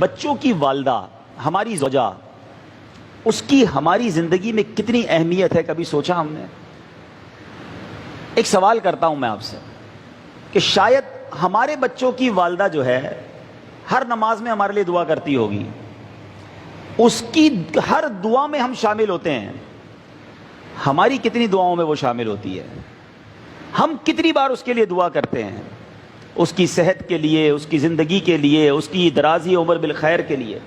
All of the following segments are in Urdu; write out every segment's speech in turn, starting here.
بچوں کی والدہ ہماری زوجہ، اس کی ہماری زندگی میں کتنی اہمیت ہے، کبھی سوچا ہم نے؟ ایک سوال کرتا ہوں میں آپ سے کہ شاید ہمارے بچوں کی والدہ جو ہے ہر نماز میں ہمارے لیے دعا کرتی ہوگی، اس کی ہر دعا میں ہم شامل ہوتے ہیں، ہماری کتنی دعاؤں میں وہ شامل ہوتی ہے؟ ہم کتنی بار اس کے لیے دعا کرتے ہیں، اس کی صحت کے لیے، اس کی زندگی کے لیے، اس کی درازی عمر بالخیر کے لیے؟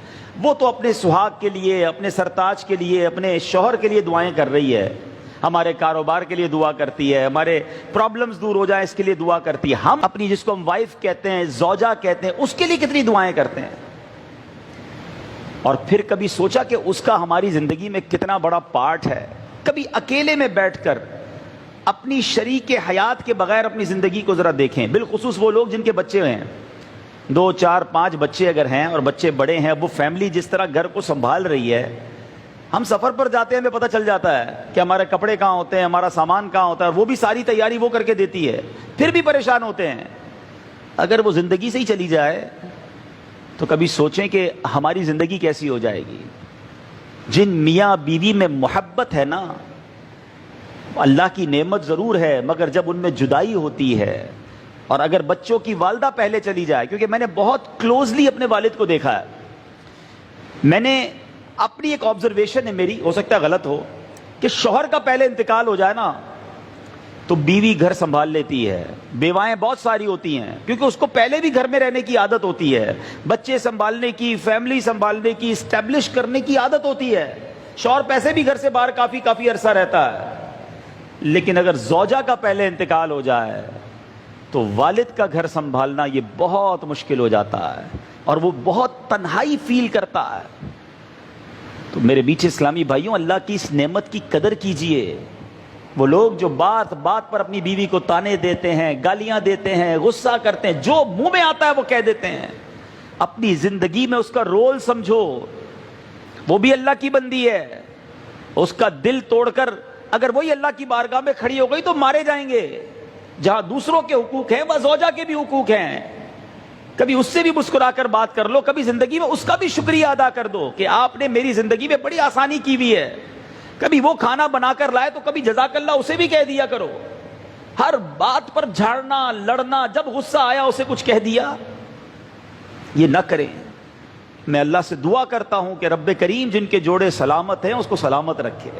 وہ تو اپنے سہاگ کے لیے، اپنے سرتاج کے لیے، اپنے شوہر کے لیے دعائیں کر رہی ہے، ہمارے کاروبار کے لیے دعا کرتی ہے، ہمارے پرابلمز دور ہو جائیں اس کے لیے دعا کرتی ہے۔ ہم اپنی، جس کو ہم وائف کہتے ہیں، زوجہ کہتے ہیں، اس کے لیے کتنی دعائیں کرتے ہیں؟ اور پھر کبھی سوچا کہ اس کا ہماری زندگی میں کتنا بڑا پارٹ ہے؟ کبھی اکیلے میں بیٹھ کر اپنی شریک حیات کے بغیر اپنی زندگی کو ذرا دیکھیں، بالخصوص وہ لوگ جن کے بچے ہیں، 2 4 5 بچے اگر ہیں اور بچے بڑے ہیں، وہ فیملی جس طرح گھر کو سنبھال رہی ہے۔ ہم سفر پر جاتے ہیں، ہمیں پتہ چل جاتا ہے کہ ہمارے کپڑے کہاں ہوتے ہیں، ہمارا سامان کہاں ہوتا ہے، وہ بھی ساری تیاری وہ کر کے دیتی ہے، پھر بھی پریشان ہوتے ہیں۔ اگر وہ زندگی سے ہی چلی جائے تو کبھی سوچیں کہ ہماری زندگی کیسی ہو جائے گی؟ جن میاں بیوی میں محبت ہے نا، اللہ کی نعمت ضرور ہے، مگر جب ان میں جدائی ہوتی ہے، اور اگر بچوں کی والدہ پہلے چلی جائے، کیونکہ میں نے بہت کلوزلی اپنے والد کو دیکھا ہے، میں نے اپنی ایک آبزرویشن ہے میری، ہو سکتا ہے غلط ہو، کہ شوہر کا پہلے انتقال ہو جائے نا تو بیوی گھر سنبھال لیتی ہے، بیوائیں بہت ساری ہوتی ہیں، کیونکہ اس کو پہلے بھی گھر میں رہنے کی عادت ہوتی ہے، بچے سنبھالنے کی، فیملی سنبھالنے کی، اسٹیبلش کرنے کی عادت ہوتی ہے۔ شوہر پیسے بھی گھر سے باہر کافی عرصہ رہتا ہے، لیکن اگر زوجہ کا پہلے انتقال ہو جائے تو والد کا گھر سنبھالنا یہ بہت مشکل ہو جاتا ہے، اور وہ بہت تنہائی فیل کرتا ہے۔ تو میرے میٹھے اسلامی بھائیوں، اللہ کی اس نعمت کی قدر کیجئے۔ وہ لوگ جو بات بات پر اپنی بیوی کو تانے دیتے ہیں، گالیاں دیتے ہیں، غصہ کرتے ہیں، جو منہ میں آتا ہے وہ کہہ دیتے ہیں، اپنی زندگی میں اس کا رول سمجھو، وہ بھی اللہ کی بندی ہے، اس کا دل توڑ کر اگر وہی اللہ کی بارگاہ میں کھڑی ہو گئی تو مارے جائیں گے۔ جہاں دوسروں کے حقوق ہیں وہاں زوجہ کے بھی حقوق ہیں، کبھی اس سے بھی مسکرا کر بات کر لو، کبھی زندگی میں اس کا بھی شکریہ ادا کر دو کہ آپ نے میری زندگی میں بڑی آسانی کی ہوئی ہے۔ کبھی وہ کھانا بنا کر لائے تو کبھی جزاک اللہ اسے بھی کہہ دیا کرو۔ ہر بات پر جھاڑنا، لڑنا، جب غصہ آیا اسے کچھ کہہ دیا، یہ نہ کریں۔ میں اللہ سے دعا کرتا ہوں کہ رب کریم جن کے جوڑے سلامت ہیں اس کو سلامت رکھے،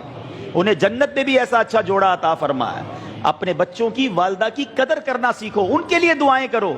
انہیں جنت میں بھی ایسا اچھا جوڑا عطا فرمائے۔ اپنے بچوں کی، والدہ کی قدر کرنا سیکھو، ان کے لیے دعائیں کرو۔